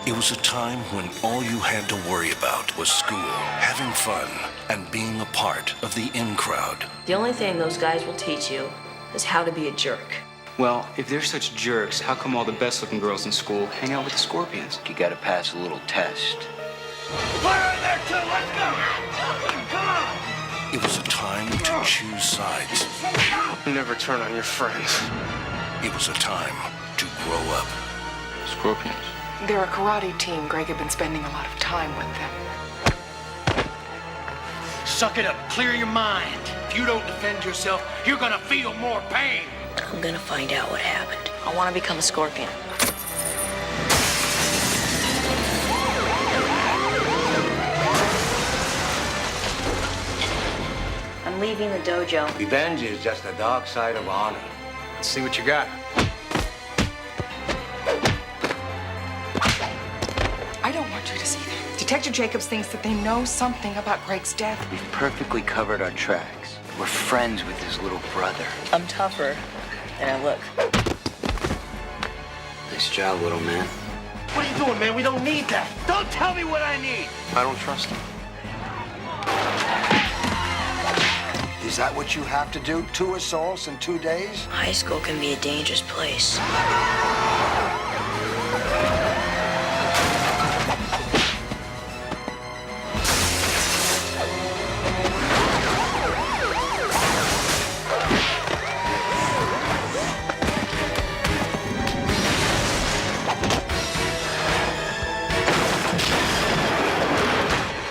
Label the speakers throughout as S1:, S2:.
S1: It was a time when all you had to worry about was school, having fun, and being a part of the in crowd.
S2: The only thing those guys will teach you is how to be a jerk.
S3: Well, if they're such jerks, how come all the best-looking girls in school hang out with the Scorpions?
S4: You gotta pass a little test.
S5: Fire in there, too! Let's go! Come on!
S1: It was a time to choose sides.
S6: Never turn on your friends.
S1: It was a time to grow up.
S3: Scorpions?
S7: They're a karate team. Greg had been spending a lot of time with them.
S5: Suck it up. Clear your mind. If you don't defend yourself, you're gonna feel more pain.
S2: I'm gonna find out what happened. I want to become a scorpion. I'm leaving the dojo.
S4: Revenge is just the dark side of honor.
S6: Let's see what you got.
S7: I don't want you to see that. Detective Jacobs thinks that they know something about Greg's death.
S4: We've perfectly covered our tracks. We're friends with his little brother.
S2: I'm tougher than I look.
S4: Nice job, little man.
S5: What are you doing, man? We don't need that. Don't tell me what I need.
S6: I don't trust him.
S8: Is that what you have to do? 2 assaults in 2 days?
S2: High school can be a dangerous place.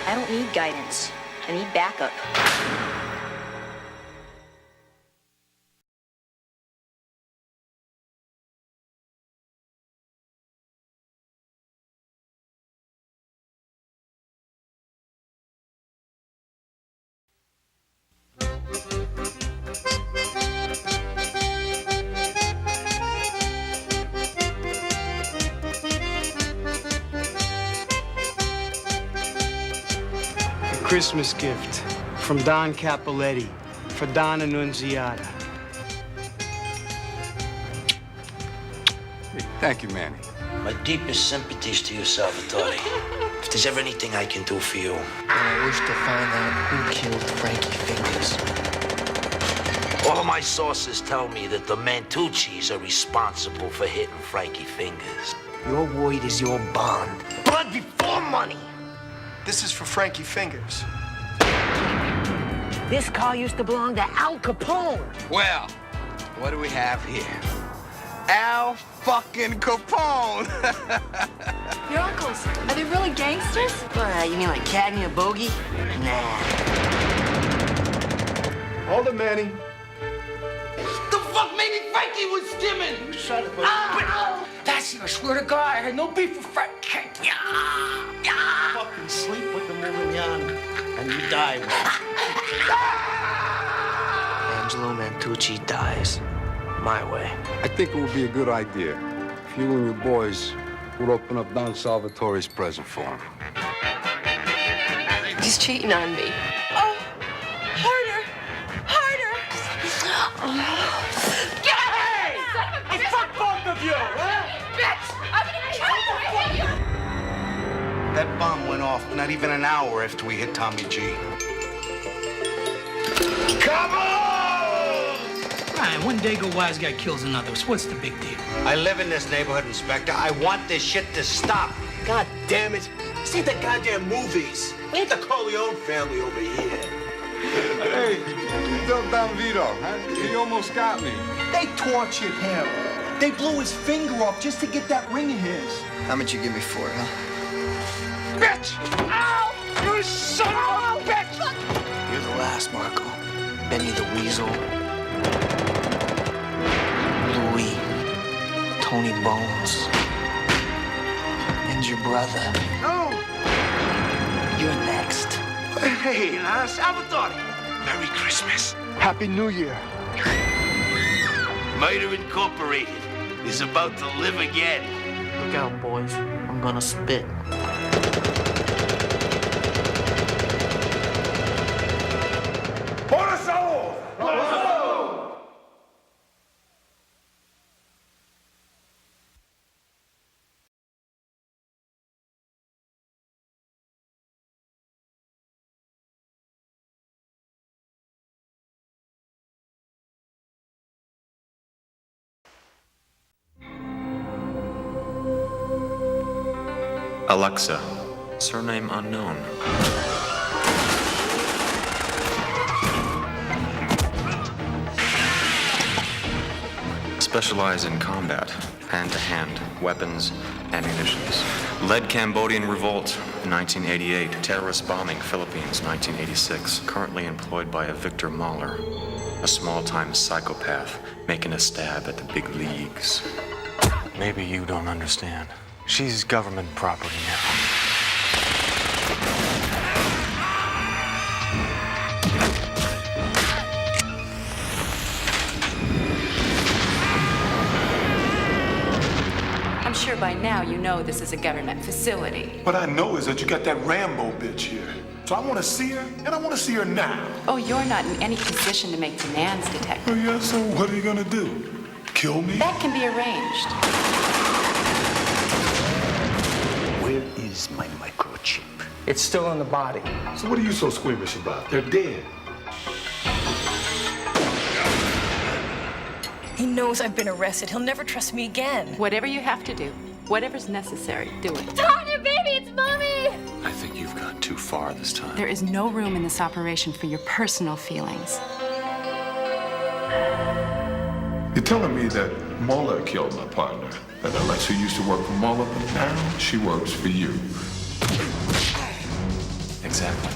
S2: I don't need guidance. I need backup.
S9: Christmas gift from Don Capoletti for Don Annunziata.
S8: Thank you, Manny.
S10: My deepest sympathies to you, Salvatore. If there's ever anything I can do for you.
S11: I wish to find out who killed Frankie Fingers.
S10: All of my sources tell me that the Mantucci's are responsible for hitting Frankie Fingers.
S11: Your word is your bond.
S5: Blood before money.
S6: This is for Frankie Fingers.
S11: This car used to belong to Al Capone.
S8: Well, what do we have here? Al fucking Capone!
S7: Your uncles, are they really gangsters?
S11: You mean like Cagney or Bogey? Nah.
S6: Hold it, Manny.
S5: The fuck? Maybe Frankie was skimming.
S6: You shut it,
S5: That's it. I swear to God, I had no beef with Frankie.
S11: Fucking sleep with the moving young, and you die with Angelo Mantucci dies my way.
S8: I think it would be a good idea if you and your boys would open up Don Salvatore's present for him.
S7: He's cheating on me.
S2: Oh, harder, harder.
S5: Hey, fuck both of you, huh?
S2: Bitch, I'm gonna kill you.
S12: That bomb went off not even an hour after we hit Tommy G.
S5: Come on!
S11: Ryan, one Dago wise guy kills another. So what's the big deal?
S12: I live in this neighborhood, Inspector. I want this shit to stop.
S5: God damn it. This ain't the goddamn movies. We ain't the Corleone family over here.
S8: Hey, Don Vito, huh? He almost got me.
S5: They tortured him. They blew his finger off just to get that ring of his.
S11: How much you give me for it, huh?
S5: Bitch! Ow! You son of a bitch!
S11: You're the last, Marco. Benny the Weasel. Louis. Tony Bones. And your brother.
S5: No!
S11: You're next.
S5: Hey, Salvatore. Merry Christmas.
S6: Happy New Year.
S5: Murder Incorporated is about to live again.
S11: Look out, boys. I'm gonna spit.
S13: Alexa. Surname unknown. Specialize in combat, hand-to-hand, weapons, ammunitions. Led Cambodian revolt, 1988. Terrorist bombing, Philippines, 1986. Currently employed by a Victor Mahler, a small-time psychopath making a stab at the big leagues.
S12: Maybe you don't understand. She's government property now.
S14: I'm sure by now you know this is a government facility.
S5: What I know is that you got that Rambo bitch here. So I want to see her, and I want to see her now.
S14: Oh, you're not in any position to make demands, Detective.
S5: Oh, yeah, so what are you gonna do? Kill me?
S14: That can be arranged.
S10: Where is my microchip?
S6: It's still in the body.
S5: So what are you so squeamish about? They're dead.
S15: He knows I've been arrested. He'll never trust me again.
S14: Whatever you have to do, whatever's necessary, do it.
S15: Tanya, baby, it's Mommy!
S13: I think you've gone too far this time.
S14: There is no room in this operation for your personal feelings.
S5: You're telling me that Muller killed my partner, and Alexa used to work for Muller, but now she works for you.
S13: Exactly.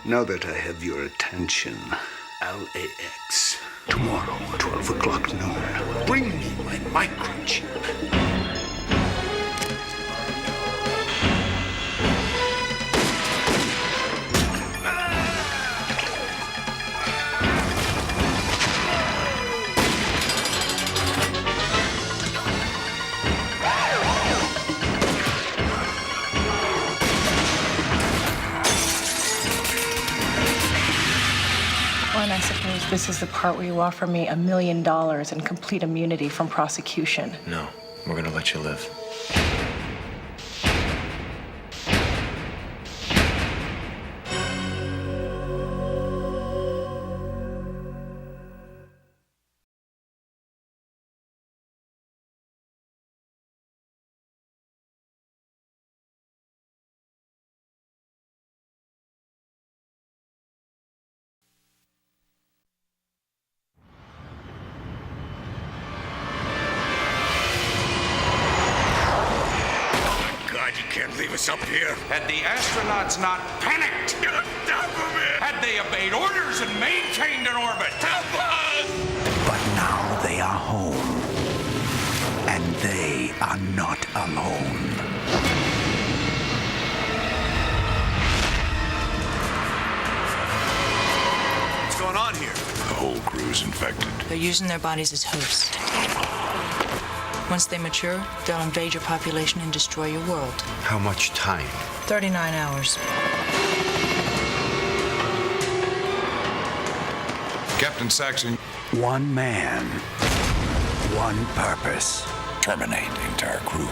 S16: Now that I have your attention, LAX, tomorrow, 12 o'clock noon, bring me my microchip.
S15: And I suppose this is the part where you offer me $1 million and complete immunity from prosecution.
S13: No, we're gonna let you live.
S17: Can't leave us up here.
S18: Had the astronauts not panicked, had they obeyed orders and maintained an orbit.
S17: But now they are home, and they are not alone.
S5: What's going on here?
S1: The whole crew's infected.
S19: They're using their bodies as hosts. Once they mature, they'll invade your population and destroy your world.
S12: How much time?
S19: 39 hours.
S17: Captain Saxon. One man, one purpose. Terminate the entire crew.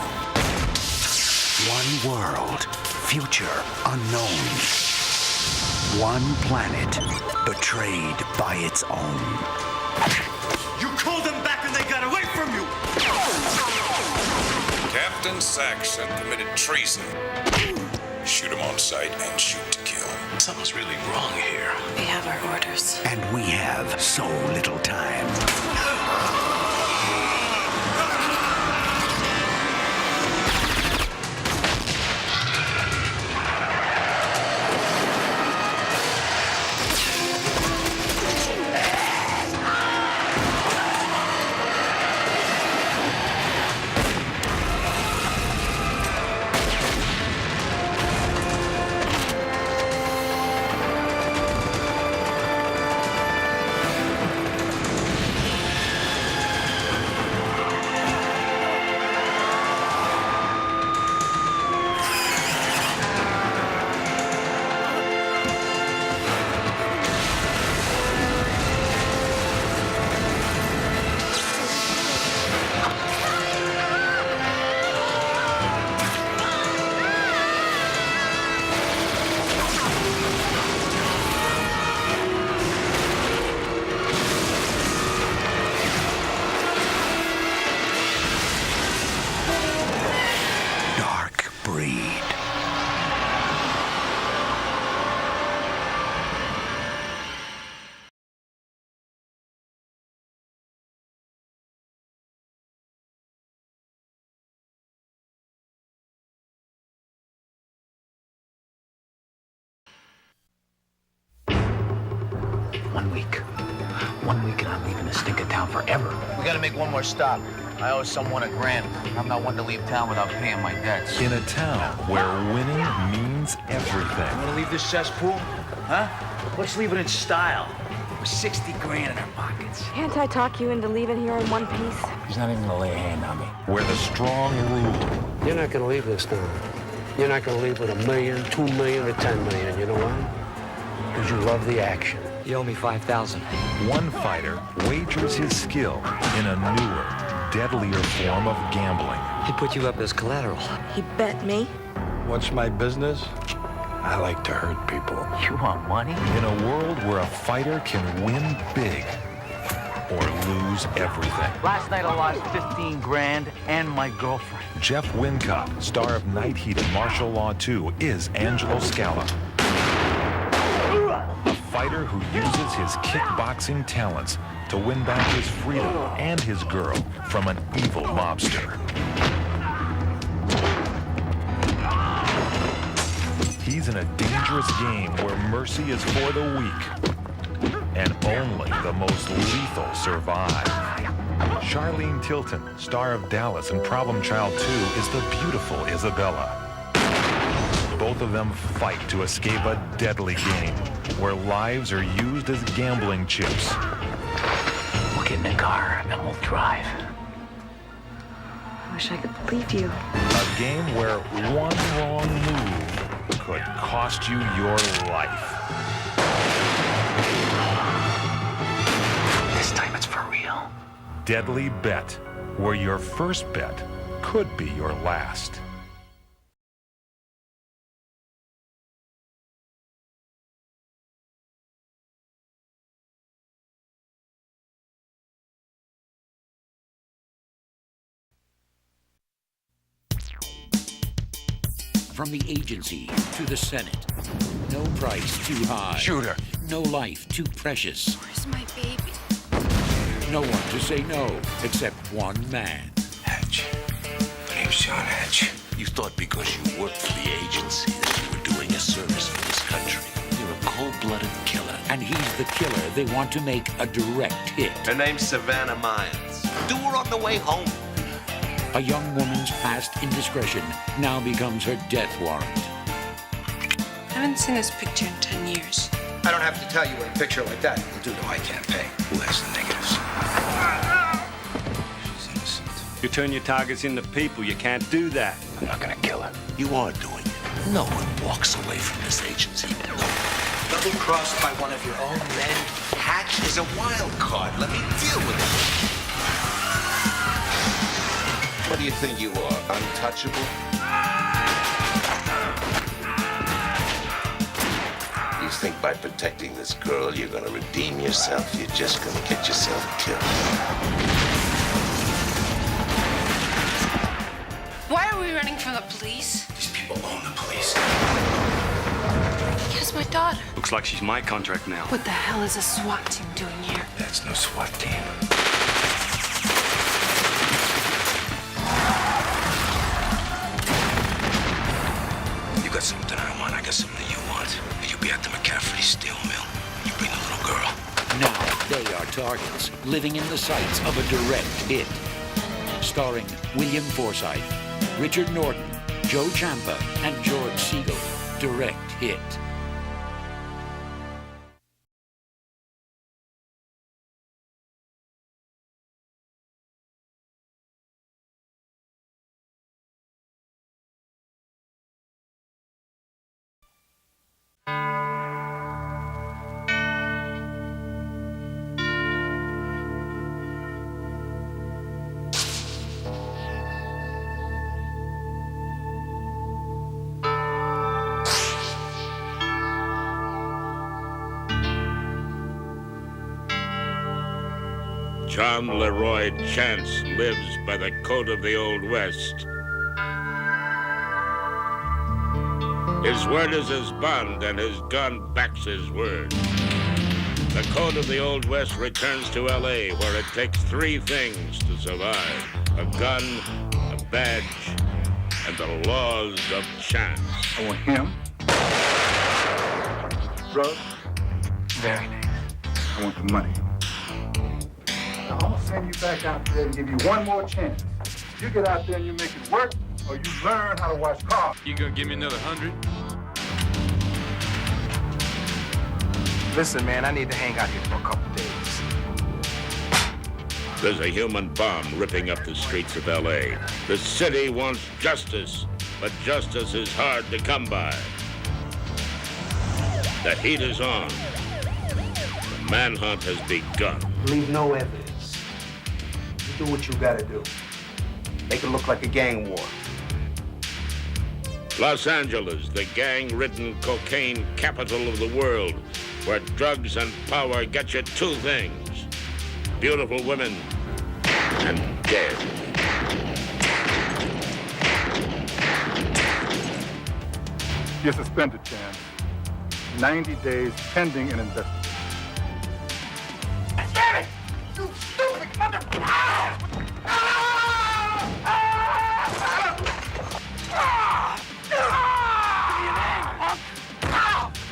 S17: One world, future unknown. One planet, betrayed by its own.
S18: You called them back and they got away from you!
S17: Captain Saxon committed treason. Shoot him on sight and shoot to kill.
S1: Something's really wrong here.
S19: We have our orders.
S17: And we have so little time.
S20: 1 week. 1 week and I'm leaving this stink of town forever.
S4: We gotta make one more stop. I owe someone $1,000. I'm not one to leave town without paying my debts.
S21: In a town where winning means everything.
S20: Want to leave this cesspool? Huh? Let's leave it in style. With 60 grand in our pockets.
S22: Can't I talk you into leaving here in one piece?
S20: He's not even gonna lay a hand on me.
S21: Where the strong rule.
S23: You're not gonna leave this town. You're not gonna leave with $1 million, $2 million, or $10 million. You know why? Because you love the action.
S20: You owe me $5,000.
S21: One fighter wagers his skill in a newer, deadlier form of gambling.
S20: He put you up as collateral.
S22: He bet me.
S8: What's my business? I like to hurt people.
S20: You want money?
S21: In a world where a fighter can win big or lose everything.
S20: Last night I lost 15 grand and my girlfriend.
S21: Jeff Wincott, star of Night Heat and Martial Law 2, is Angelo Scala. A fighter who uses his kickboxing talents to win back his freedom and his girl from an evil mobster. He's in a dangerous game where mercy is for the weak, and only the most lethal survive. Charlene Tilton, star of Dallas and Problem Child 2, is the beautiful Isabella. Both of them fight to escape a deadly game where lives are used as gambling chips.
S20: We'll get in the car and we'll drive.
S22: I wish I could believe you.
S21: A game where one wrong move could cost you your life.
S20: This time it's for real.
S21: Deadly Bet, where your first bet could be your last.
S24: From the agency to the Senate. No price too high.
S21: Shooter.
S24: No life too precious.
S22: Where's my baby?
S24: No one to say no except one man.
S17: Hatch. My name's John Hatch. You thought because you worked for the agency that you were doing a service for this country. You're a cold-blooded killer.
S24: And he's the killer they want to make a direct hit.
S25: Her name's Savannah Myers. Do her on the way home.
S24: A young woman's past indiscretion now becomes her death warrant.
S19: I haven't seen this picture in 10 years.
S6: I don't have to tell you what a picture like that will do to my campaign.
S17: Who has the negatives? She's innocent.
S9: You turn your targets into people. You can't do that.
S17: I'm not gonna kill her. You are doing it. No one walks away from this agency. No one.
S10: Double-crossed by one of your own men? Hatch is a wild card. Let me deal with it.
S17: What do you think you are, untouchable? You think by protecting this girl you're gonna redeem yourself? You're just gonna get yourself killed.
S19: Why are we running from the police?
S17: These people own the police.
S19: Here's my daughter.
S9: Looks like she's my contract now.
S19: What the hell is a SWAT team doing here?
S17: That's no SWAT team. You got something I want, I got something you want. You be at the McCaffrey steel mill. You bring the little girl.
S24: Now they are targets, living in the sights of a direct hit. Starring William Forsythe, Richard Norton, Joe Ciampa, and George Siegel. Direct hit.
S26: John Leroy Chance lives by the code of the Old West. His word is his bond, and his gun backs his word. The code of the Old West returns to L.A., where it takes three things to survive: a gun, a badge, and the laws of chance.
S20: I want him. Rug. Very nice. I
S2: want the money. Now, I'm gonna send you back out there and give you one more chance. You get out there and you make it work, or you learn how to wash cars.
S3: You gonna give me another 100?
S6: Listen, man, I need to hang out here for a couple days.
S26: There's a human bomb ripping up the streets of L.A. The city wants justice, but justice is hard to come by. The heat is on. The manhunt has begun.
S6: Leave no evidence. You do what you gotta do. Make it look like a gang war.
S26: Los Angeles, the gang-ridden cocaine capital of the world, where drugs and power get you two things: beautiful women and dead.
S2: You're suspended, Chan. 90 days pending an investigation.
S6: Damn it! You stupid motherfucker!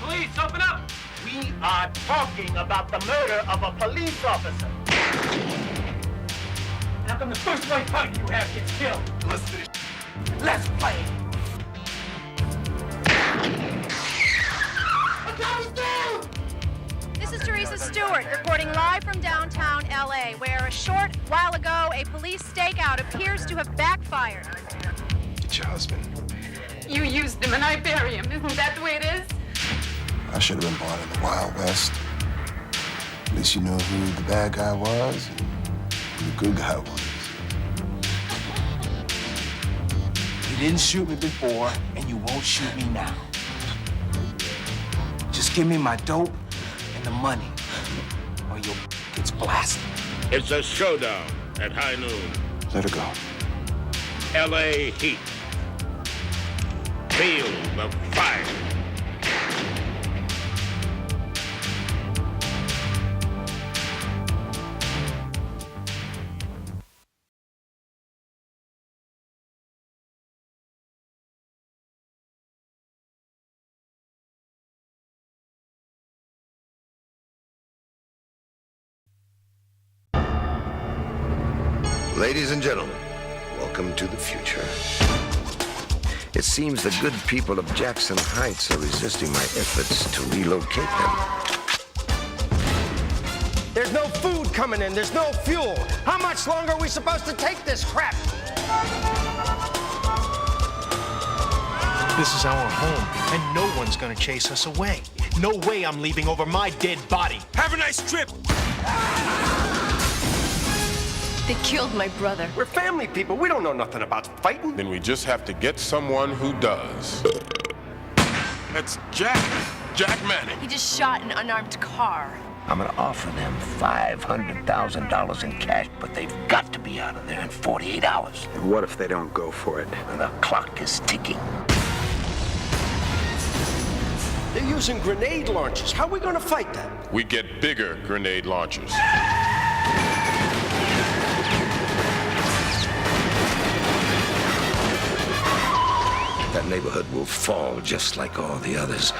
S20: Police, open up! We are talking about the murder of a police officer. How come the first white punk you have gets killed? Let's play.
S7: This is Teresa Stewart reporting live from downtown LA, where a short while ago a police stakeout appears to have backfired.
S2: Get your husband.
S7: You used him and I bury him. Isn't that the way it is?
S11: I should have been born in the Wild West. At least you know who the bad guy was and who the good guy was.
S6: You didn't shoot me before, and you won't shoot me now. Just give me my dope and the money, or your gets blasted.
S26: It's a showdown at high noon.
S11: Let her go.
S26: L.A. heat. Feel the fire.
S14: Ladies and gentlemen, welcome to the future. It seems the good people of Jackson Heights are resisting my efforts to relocate them.
S16: There's no food coming in. There's no fuel. How much longer are we supposed to take this crap?
S27: This is our home, and no one's gonna chase us away. No way I'm leaving over my dead body. Have a nice trip!
S16: They killed my brother. We're family people. We don't know nothing about fighting.
S5: Then we just have to get someone who does. That's Jack Manning.
S22: He just shot an unarmed car.
S10: I'm gonna offer them $500,000 in cash, but they've got to be out of there in 48 hours.
S11: And what if they don't go for it?
S10: The clock is ticking.
S16: They're using grenade launchers. How are we gonna fight that?
S5: We get bigger grenade launchers.
S14: That neighborhood will fall just like all the others.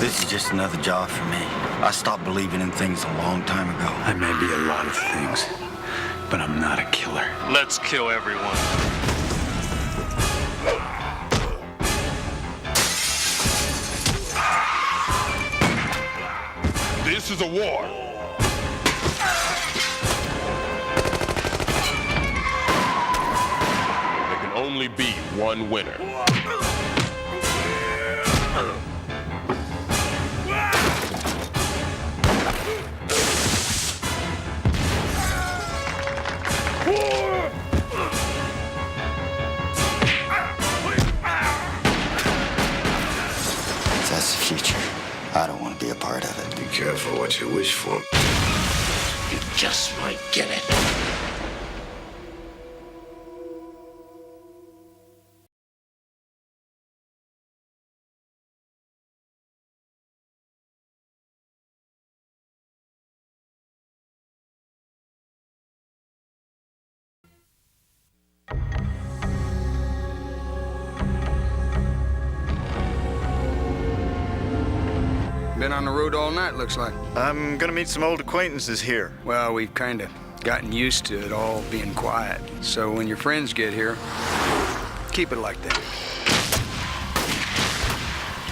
S28: This is just another job for me. I stopped believing in things a long time ago.
S11: I may be a lot of things, but I'm not a killer.
S3: Let's kill everyone.
S5: This is a war. There can only be one winner.
S28: That's the future. I don't want to be a part of it.
S14: Be careful what you wish for. You just might get it.
S1: Been on the road all night, looks like.
S4: I'm gonna meet some old acquaintances here.
S1: Well, we've kind of gotten used to it all being quiet. So when your friends get here, keep it like that.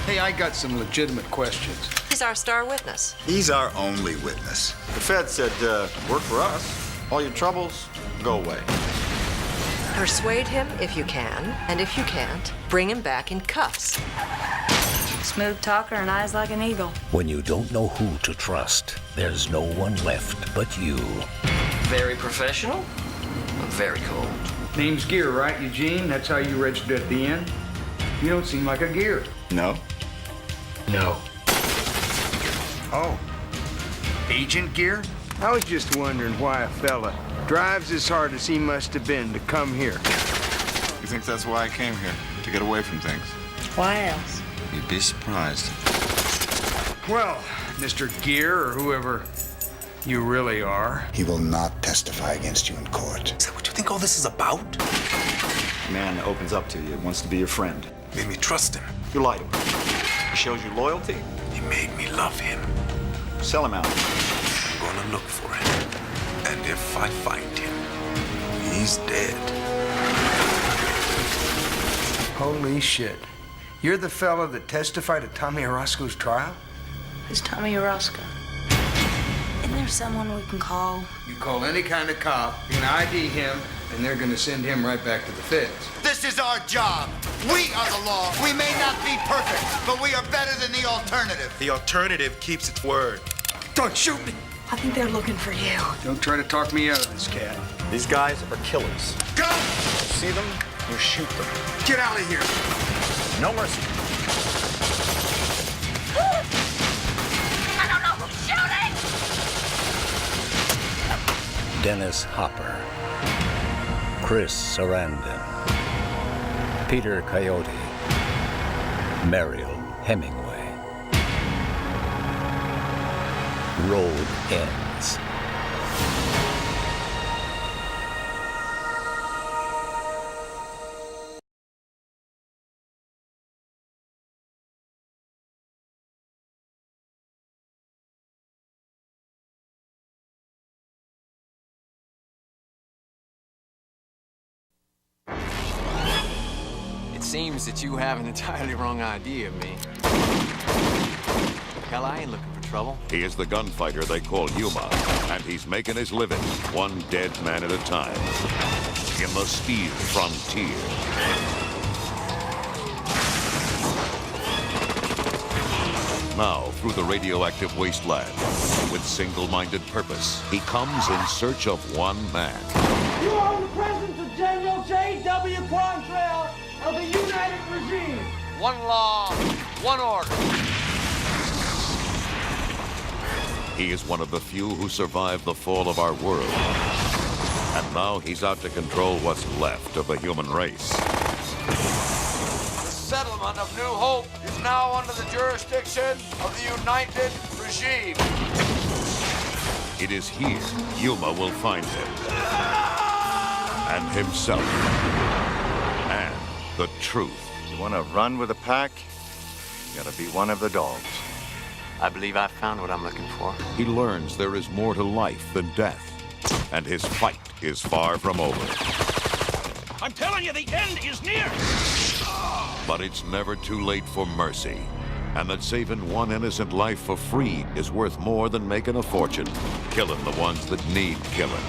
S1: Hey, I got some legitimate questions.
S8: He's our star witness.
S4: He's our only witness. The Fed said, work for us. All your troubles, go away.
S8: Persuade him if you can, and if you can't, bring him back in cuffs.
S12: Smooth talker and eyes like an eagle.
S13: When you don't know who to trust, there's no one left but you.
S15: Very professional, very cold.
S1: Name's Gear, right, Eugene? That's how you registered at the inn? You don't seem like a Gear.
S4: No?
S1: No. Oh. Agent Gear? I was just wondering why a fella drives as hard as he must have been to come here.
S4: You think that's why I came here? To get away from things?
S12: Why else?
S4: You'd be surprised.
S1: Well, Mr. Gear, or whoever you really are.
S11: He will not testify against you in court.
S4: Is that what you think all this is about? A man opens up to you, wants to be your friend. Made me trust him. You lied to him. He shows you loyalty. He made me love him. Sell him out. I'm gonna look for him. And if I find him, he's dead.
S1: Holy shit. You're the fella that testified at Tommy Orozco's trial?
S12: Who's Tommy Orozco? Isn't there someone we can call?
S1: You call any kind of cop, you can ID him, and they're gonna send him right back to the feds.
S18: This is our job. We are the law. We may not be perfect, but we are better than the alternative.
S4: The alternative keeps its word.
S1: Don't shoot me!
S12: I think they're looking for you.
S1: Don't try to talk me out of this, cat.
S4: These guys are killers.
S18: Go!
S4: You see them, you shoot them.
S1: Get out of here!
S4: No mercy.
S12: I don't know who's shooting!
S13: Dennis Hopper, Chris Sarandon, Peter Coyote, Mariel Hemingway. Road ends.
S23: It seems that you have an entirely wrong idea of me. Hell, I ain't looking for trouble.
S29: He is the gunfighter they call Yuma, and he's making his living, one dead man at a time, in the steel frontier. Now, through the radioactive wasteland, with single-minded purpose, he comes in search of one man.
S30: You are in the presence of General J.W. Quantrill of the United Regime.
S23: One law, one order.
S29: He is one of the few who survived the fall of our world. And now he's out to control what's left of the human race.
S23: The settlement of New Hope is now under the jurisdiction of the United Regime.
S29: It is here Yuma will find him. And himself. And the truth.
S4: You want to run with the pack? You gotta be one of the dogs.
S23: I believe I found what I'm looking for.
S29: He learns there is more to life than death. And his fight is far from over.
S31: I'm telling you, the end is near!
S29: But it's never too late for mercy. And that saving one innocent life for free is worth more than making a fortune, killing the ones that need killing.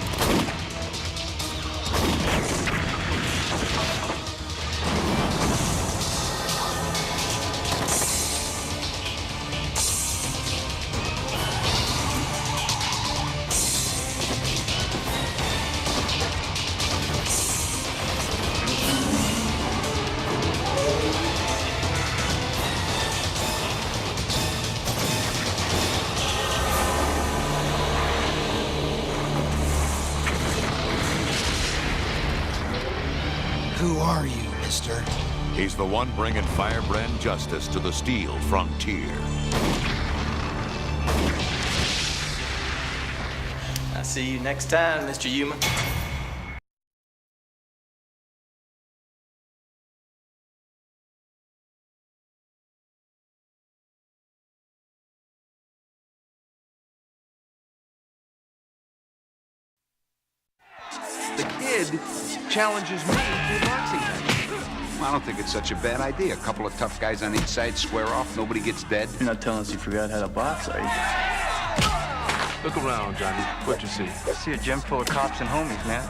S11: Who are you, mister?
S29: He's the one bringing firebrand justice to the steel frontier.
S23: I'll see you next time, Mr. Yuma.
S2: kid challenges me to a boxing match.
S6: I don't think it's such a bad idea. A couple of tough guys on each side square off, nobody gets dead.
S7: You're not telling us you forgot how to box, are you?
S2: Look around, Johnny. What you see?
S7: I see a gym full of cops and homies, man.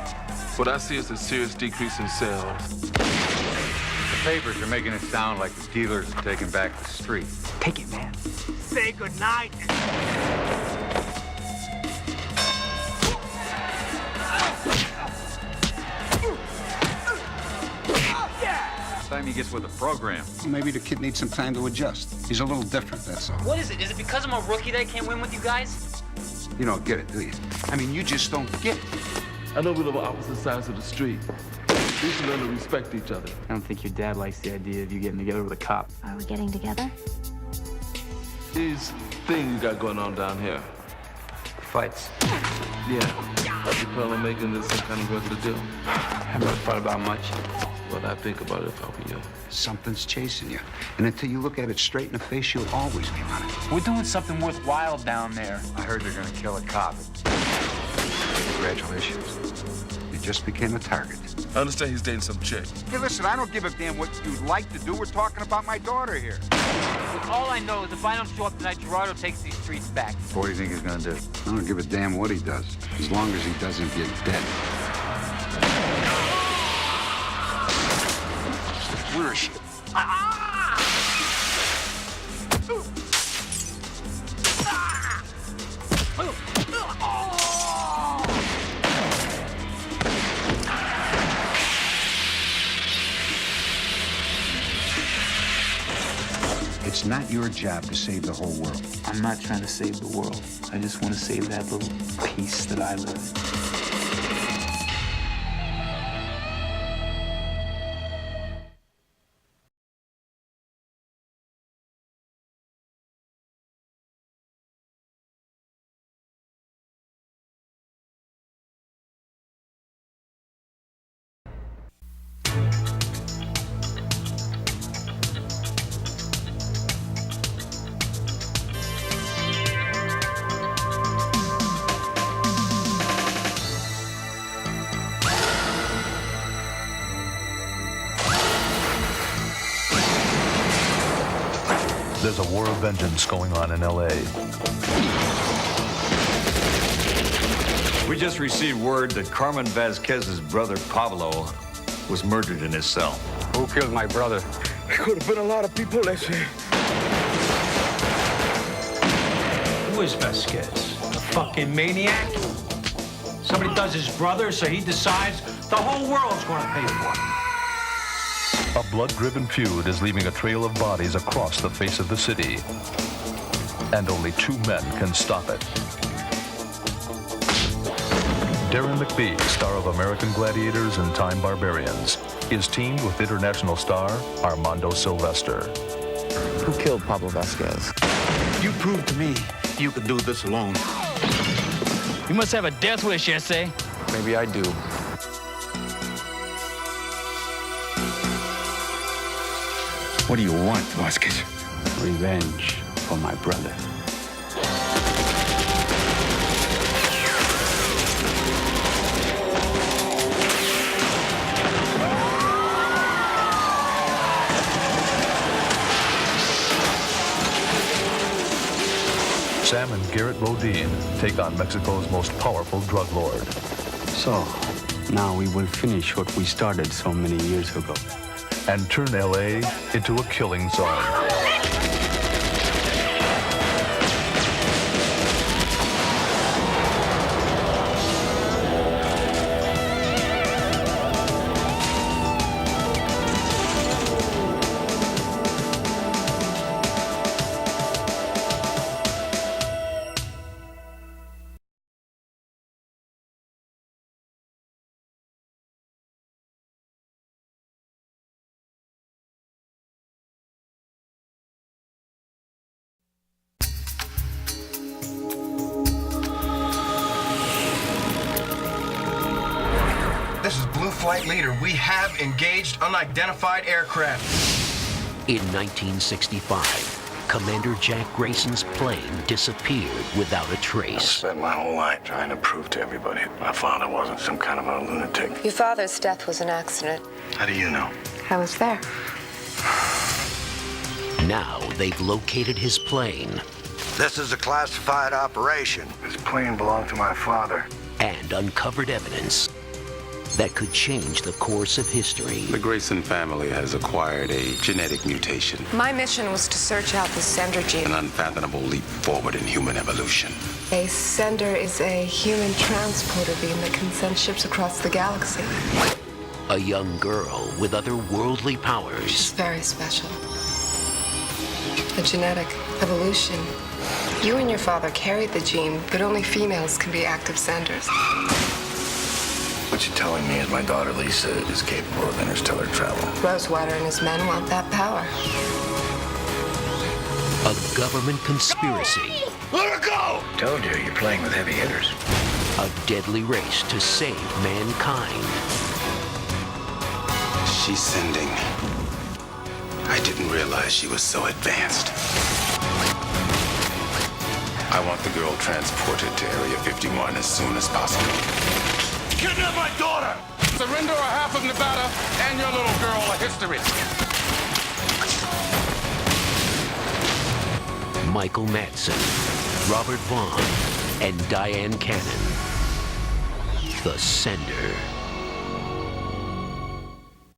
S2: What I see is a serious decrease in sales.
S9: The papers are making it sound like the dealers are taking back the street.
S7: Take it, man.
S30: Say goodnight.
S9: Time he gets with the program.
S6: Maybe the kid needs some time to adjust. He's a little different, that's all.
S15: What is it? Is it because I'm a rookie that I can't win with you guys?
S6: You don't get it, do you? I mean, you just don't get it.
S2: I know we live on opposite sides of the street. We should learn to respect each other.
S7: I don't think your dad likes the idea of you getting together with a cop.
S12: Are we getting together?
S2: These things you got going on down here.
S7: Fights.
S2: Yeah. You plan on making this some kind of regular deal?
S7: Haven't really thought about much.
S2: Well, I think about it if I were you.
S6: Something's chasing you. And until you look at it straight in the face, you'll always be running.
S7: We're doing something worthwhile down there.
S9: I heard they're gonna kill a cop.
S6: Congratulations. You just became a target.
S2: I understand he's dating some chick.
S6: Hey, listen, I don't give a damn what you'd like to do. We're talking about my daughter here.
S15: Look, all I know is if I don't show up tonight, Gerardo takes these streets back.
S9: What do you think he's gonna do?
S6: I don't give a damn what he does, as long as he doesn't get dead.
S16: Where is she?
S6: It's not your job to save the whole world.
S7: I'm not trying to save the world. I just want to save that little piece that I live in.
S17: There's a war of vengeance going on in L.A.
S19: We just received word that Carmen Vasquez's brother, Pablo, was murdered in his cell.
S9: Who killed my brother?
S16: It could have been a lot of people, they say.
S27: Who is Vasquez? A fucking maniac? Somebody does his brother, so he decides the whole world's gonna pay for it.
S17: A blood-driven feud is leaving a trail of bodies across the face of the city. And only two men can stop it. Darren McBee, star of American Gladiators and Time Barbarians, is teamed with international star Armando Sylvester.
S7: Who killed Pablo Vasquez?
S19: You proved to me you could do this alone.
S15: You must have a death wish, S.A.
S7: Maybe I do.
S19: What do you want, Vasquez?
S7: Revenge for my brother.
S17: Sam and Garrett Rodin take on Mexico's most powerful drug lord.
S7: So, now we will finish what we started so many years ago.
S17: And turn L.A. into a killing zone.
S16: This is Blue Flight Leader. We have engaged unidentified aircraft.
S10: In 1965,
S13: Commander Jack Grayson's plane disappeared without a
S3: I
S13: trace.
S3: spent my whole life trying to prove to everybody my father wasn't some kind of a lunatic.
S5: Your father's death was an accident.
S3: How do you know?
S5: I was there.
S13: Now they've located his plane
S18: This is a classified operation.
S3: This plane belonged to my father.
S13: and uncovered evidence that could change the course of history.
S7: The Grayson family has acquired a genetic mutation,
S5: My mission was to search out the sender
S7: an
S5: gene.
S7: unfathomable leap forward in human evolution.
S5: A sender is a human transporter beam that can send ships across the galaxy.
S13: A young girl with otherworldly powers
S5: It's very special. A genetic evolution. You and your father carried the gene, but only females can be active senders.
S3: What you're telling me is my daughter Lisa is capable of interstellar travel.
S5: Rosewater and his men want that power.
S13: a government conspiracy,
S3: Let her go! Told you, you're playing with heavy hitters.
S13: a deadly race to save mankind.
S7: She's sending. I didn't realize she was so advanced. I want the girl transported to Area 51 as soon as possible.
S3: Kidnap my daughter!
S7: Surrender a half of Nevada and your little girl a history.
S13: Michael Madsen, Robert Vaughn, and Diane Cannon. The Sender.